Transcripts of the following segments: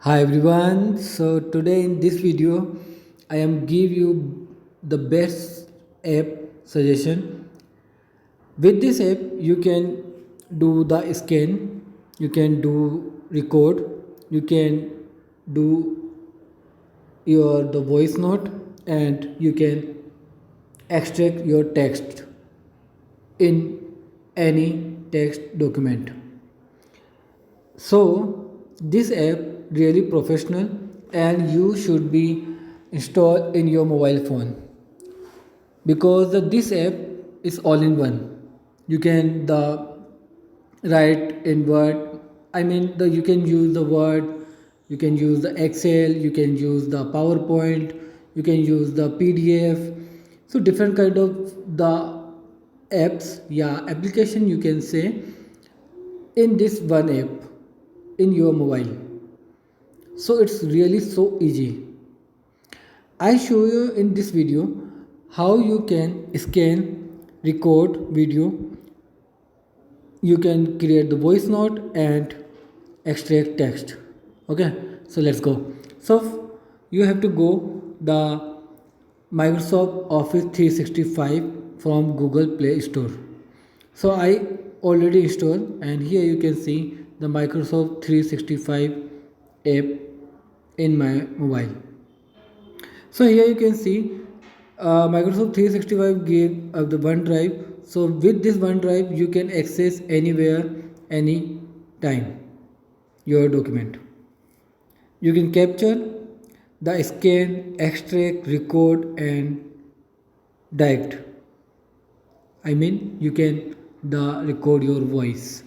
Hi everyone. So today in this video I am give you the best app suggestion. With this app you can do the scan, you can do record, you can do your the voice note, and you can extract your text in any text document. So this app really professional and you should be installed in your mobile phone because this app is all in one. You can the write in word, you can use the word, you can use the excel, you can use the powerpoint, you can use the pdf. So different kind of the apps, yeah, application you can say in this one app in your mobile. So it's really so easy. I show you in this video how you can scan, record video, you can create the voice note and extract text. Okay, so let's go. So you have to go the Microsoft Office 365 from Google Play Store. So I already installed and here you can see the Microsoft 365 app in my mobile. So here you can see Microsoft 365 gave the OneDrive. So with this OneDrive, you can access anywhere, any time your document. You can capture the scan, extract, record, and direct. You can the record your voice.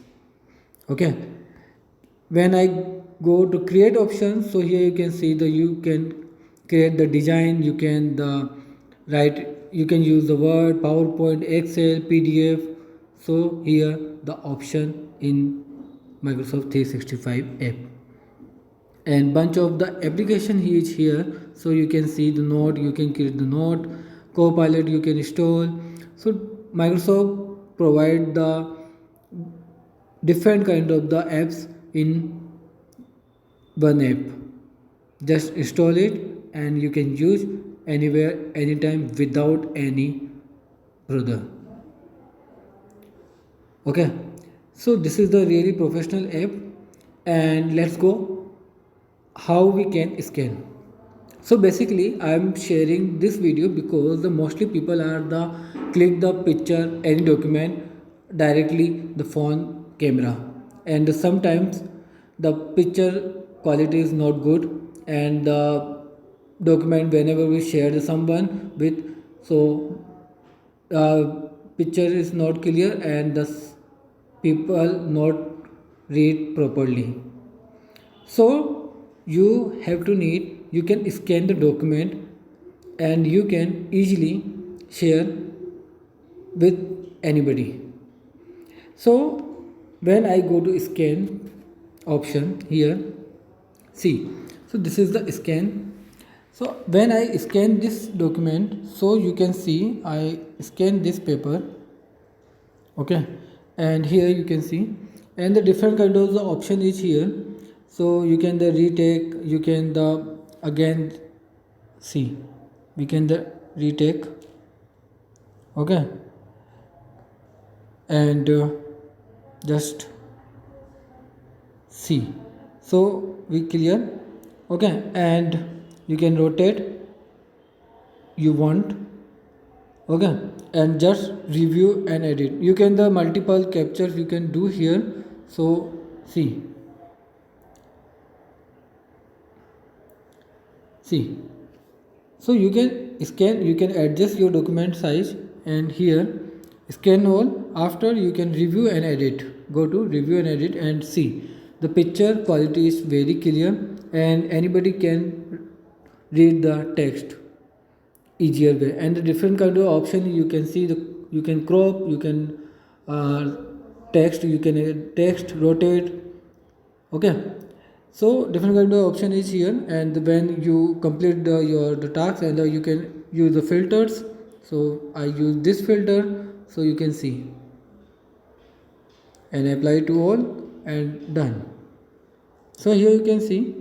Okay. When I go to create options, so here you can see the you can create the design, you can the write, you can use the word, powerpoint, excel, pdf. So here the option in Microsoft 365 app and bunch of the application is here. So you can see the note, you can create the note, copilot you can install. So Microsoft provide the different kind of the apps in one app. Just install it and you can use anywhere, anytime without any brother. Okay, so this is the really professional app and let's go how we can scan. So basically I am sharing this video because the mostly people are the click the picture any document directly the phone camera, and sometimes the picture quality is not good and the document whenever we share to someone with, so picture is not clear and the people not read properly. So you have to need, you can scan the document and you can easily share with anybody. So when I go to scan option here, see, so this is the scan. So when I scan this document, so you can see I scan this paper. Okay, and here you can see and the different kind of the option is here. So you can the retake, you can the again see, we can the retake. Okay, and just see, so we clear. Okay, and you can rotate you want. Okay, and just review and edit, you can the multiple captures you can do here. So see, so you can scan, you can adjust your document size and here scan all. After you can review and edit, go to review and edit and see the picture quality is very clear and anybody can read the text easier way. And the different kind of option you can see, the you can crop, you can uh, text, you can text rotate. Okay, so different kind of option is here and when you complete your the task and you can use the filters. So I use this filter, so you can see and apply to all and done. So here you can see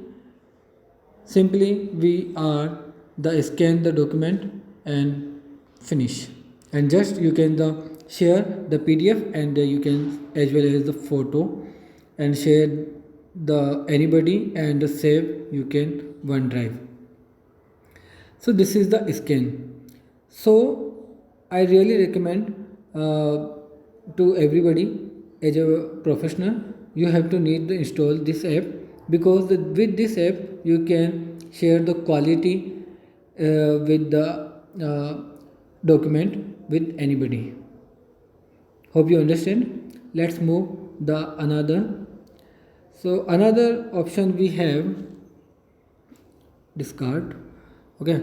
simply we are the scan the document and finish, and just you can the share the PDF, and you can as well as the photo, and share the anybody and save you can OneDrive. So this is the scan. So I really recommend to everybody, as a professional you have to need to install this app, because with this app you can share the quality with the uh, document with anybody. Hope you understand. Let's move the another. So another option we have, discard. Okay,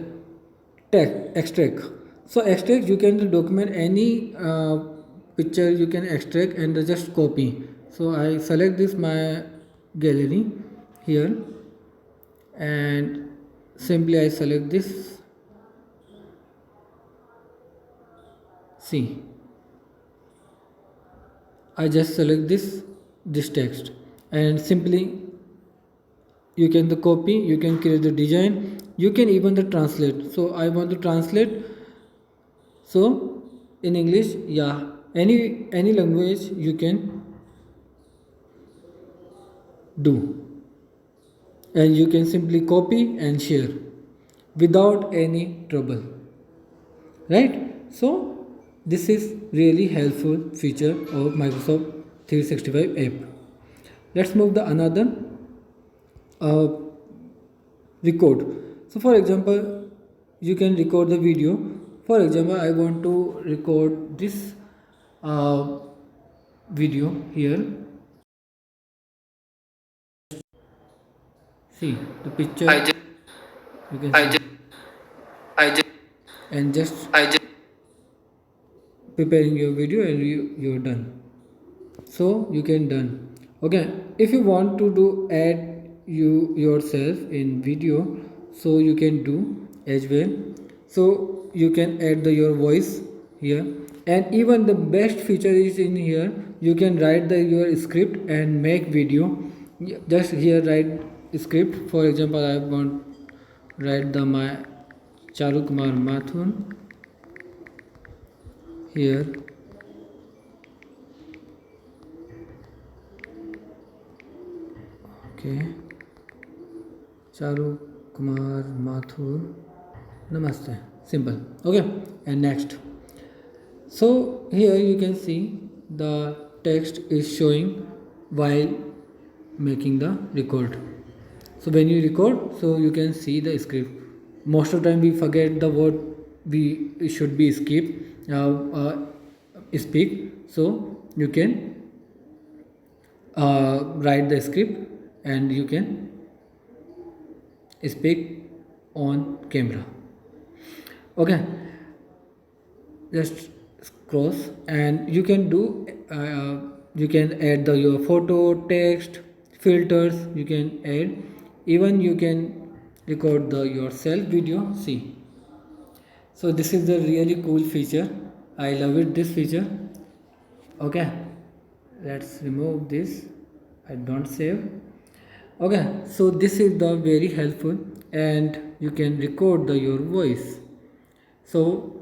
text extract. So extract, you can document any picture you can extract and just copy. So I select this my gallery here, and simply I select this. See, I just select this text, and simply you can the copy, you can create the design, you can even the translate. So I want to translate, so in English, yeah, any language you can do, and you can simply copy and share without any trouble, right? So this is really helpful feature of Microsoft 365 app. Let's move the another, uh, record. So for example, you can record the video. For example, I want to record this uh, video here. See the picture, you can see, and just preparing your video, and you're done. So you can done. Okay, if you want to do add you yourself in video, so you can do as well. So you can add your voice here, and even the best feature is in here, you can write your script and make video. Just here write script. For example, I want write the my Charu Kumar Mathur here. Okay, Charu Kumar Mathur, Namaste. Simple. Okay, and next. So here you can see the text is showing while making the record. So when you record, so you can see the script. Most of the time we forget the word we should be speak. So you can write the script, and you can speak on camera. Okay, just cross, and you can do you can add your photo, text, filters you can add, even you can record yourself video. See, so this is the really cool feature. I love it, this feature. Okay, let's remove this. I don't save. Okay, so this is the very helpful, and you can record your voice. So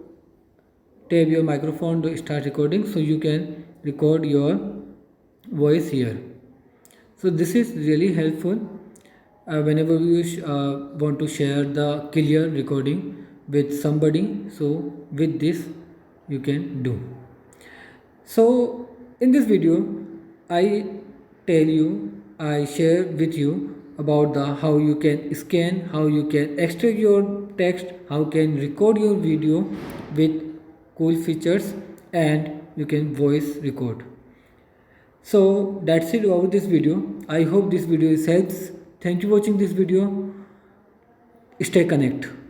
tap your microphone to start recording, so you can record your voice here. So this is really helpful whenever you want to share the clear recording with somebody. So with this you can do. So in this video I tell you, I share with you about the how you can scan, how you can extract your text, how can record your video with cool features, and you can voice record. So that's it about this video. I hope this video is helps. Thank you for watching this video. Stay connected.